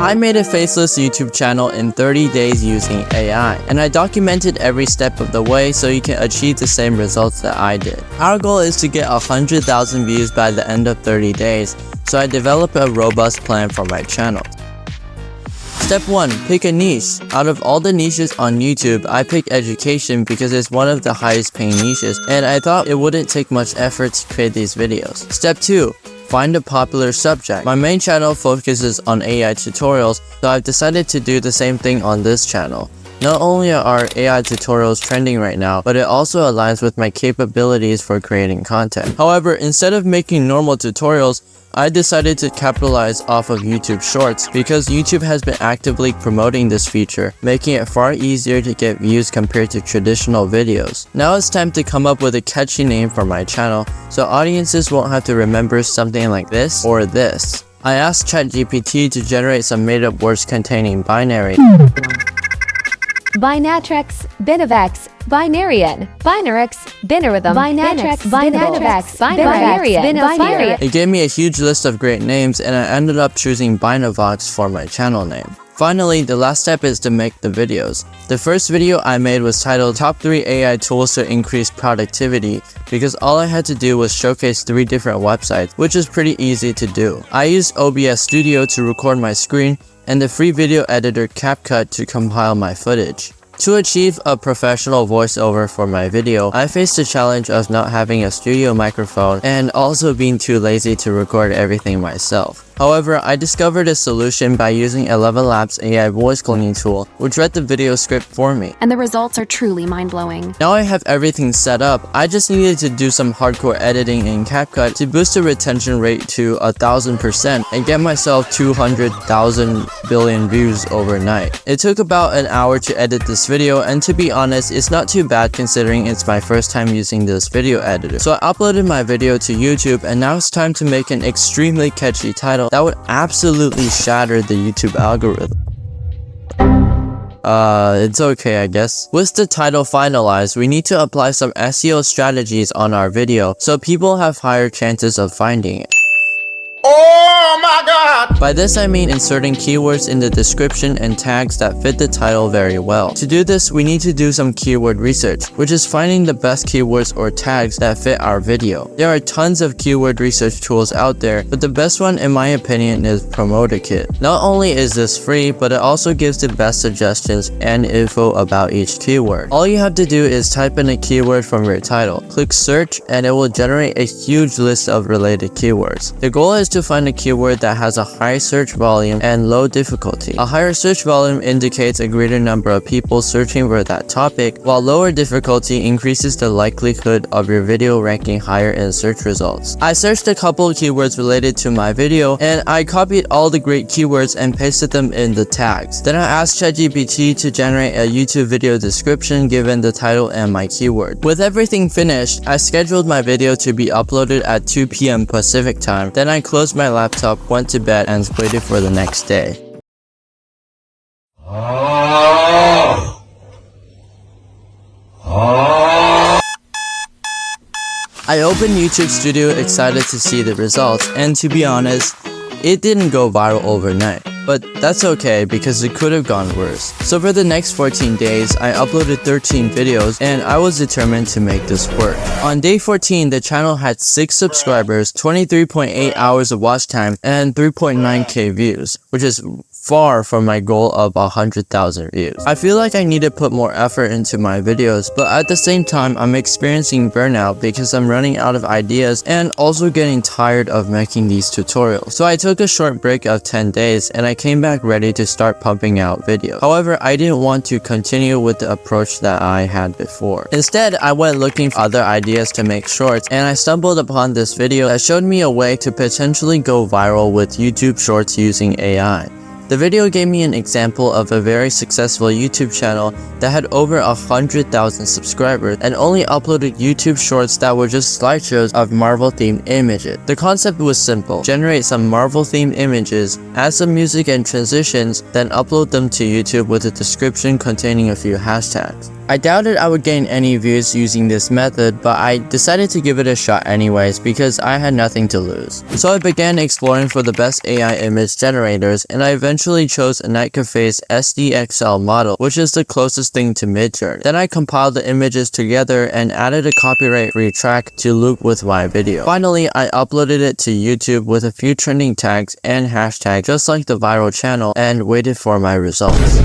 I made a faceless YouTube channel in 30 days using AI, and I documented every step of the way so you can achieve the same results that I did. Our goal is to get 100,000 views by the end of 30 days, so I developed a robust plan for my channel. Step 1. Pick a niche. Out of all the niches on YouTube, I picked education because it's one of the highest paying niches, and I thought it wouldn't take much effort to create these videos. Step 2. Find a popular subject. My main channel focuses on AI tutorials, so I've decided to do the same thing on this channel. Not only are AI tutorials trending right now, but it also aligns with my capabilities for creating content. However, instead of making normal tutorials, I decided to capitalize off of YouTube Shorts because YouTube has been actively promoting this feature, making it far easier to get views compared to traditional videos. Now it's time to come up with a catchy name for my channel, so audiences won't have to remember something like this or this. I asked ChatGPT to generate some made-up words containing binary, Binatrix, Binavex, Binarian, Binarix, Binarhythm, Binatrix, Binatrix, Binarian, Binarian. It gave me a huge list of great names, and I ended up choosing Binavox for my channel name. Finally, the last step is to make the videos. The first video I made was titled Top 3 AI Tools to Increase Productivity because all I had to do was showcase 3 different websites, which is pretty easy to do. I used OBS Studio to record my screen and the free video editor CapCut to compile my footage. To achieve a professional voiceover for my video, I faced the challenge of not having a studio microphone and also being too lazy to record everything myself. However, I discovered a solution by using ElevenLabs AI voice cloning tool, which read the video script for me. And the results are truly mind-blowing. Now I have everything set up, I just needed to do some hardcore editing in CapCut to boost the retention rate to 1000% and get myself 200,000 billion views overnight. It took about an hour to edit this video, and to be honest, it's not too bad considering it's my first time using this video editor. So I uploaded my video to YouTube, and now it's time to make an extremely catchy title that would absolutely shatter the YouTube algorithm. It's okay, I guess. With the title finalized, we need to apply some SEO strategies on our video so people have higher chances of finding it. Oh my god! By this I mean inserting keywords in the description and tags that fit the title very well. To do this, we need to do some keyword research, which is finding the best keywords or tags that fit our video. There are tons of keyword research tools out there, but the best one in my opinion is PromoterKit. Not only is this free, but it also gives the best suggestions and info about each keyword. All you have to do is type in a keyword from your title, click search, and it will generate a huge list of related keywords. The goal is to find a keyword that has a high search volume and low difficulty. A higher search volume indicates a greater number of people searching for that topic, while lower difficulty increases the likelihood of your video ranking higher in search results. I searched a couple of keywords related to my video, and I copied all the great keywords and pasted them in the tags. Then I asked ChatGPT to generate a YouTube video description given the title and my keyword. With everything finished, I scheduled my video to be uploaded at 2 p.m. Pacific time. Then I closed my laptop, went to bed, and waited for the next day. I opened YouTube Studio excited to see the results, and to be honest, it didn't go viral overnight. But that's okay because it could have gone worse. So for the next 14 days, I uploaded 13 videos and I was determined to make this work. On day 14, the channel had 6 subscribers, 23.8 hours of watch time, and 3.9k views, which is far from my goal of 100,000 views. I feel like I need to put more effort into my videos, but at the same time, I'm experiencing burnout because I'm running out of ideas and also getting tired of making these tutorials. So I took a short break of 10 days and I came back ready to start pumping out videos. However, I didn't want to continue with the approach that I had before. Instead, I went looking for other ideas to make shorts, and I stumbled upon this video that showed me a way to potentially go viral with YouTube Shorts using AI. The video gave me an example of a very successful YouTube channel that had over 100,000 subscribers and only uploaded YouTube Shorts that were just slideshows of Marvel-themed images. The concept was simple: generate some Marvel-themed images, add some music and transitions, then upload them to YouTube with a description containing a few hashtags. I doubted I would gain any views using this method, but I decided to give it a shot anyways because I had nothing to lose. So I began exploring for the best AI image generators, and I eventually chose a Night Cafe's SDXL model, which is the closest thing to Midjourney. Then I compiled the images together and added a copyright-free track to loop with my video. Finally, I uploaded it to YouTube with a few trending tags and hashtags just like the viral channel and waited for my results.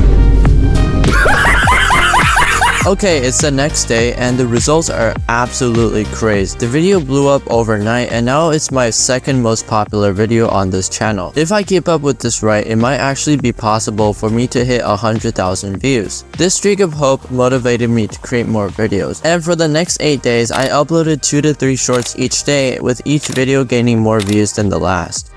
Okay, it's the next day and the results are absolutely crazy. The video blew up overnight and now it's my second most popular video on this channel. If I keep up with this right, it might actually be possible for me to hit 100,000 views. This streak of hope motivated me to create more videos. And for the next 8 days, I uploaded 2 to 3 shorts each day, with each video gaining more views than the last.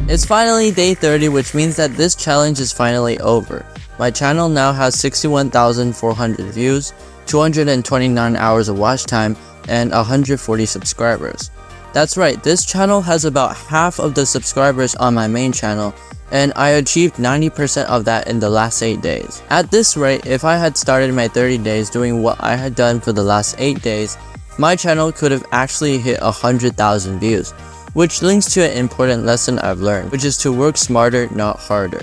It's finally day 30, which means that this challenge is finally over. My channel now has 61,400 views, 229 hours of watch time, and 140 subscribers. That's right, this channel has about half of the subscribers on my main channel, and I achieved 90% of that in the last 8 days. At this rate, if I had started my 30 days doing what I had done for the last 8 days, my channel could have actually hit 100,000 views, which links to an important lesson I've learned, which is to work smarter, not harder.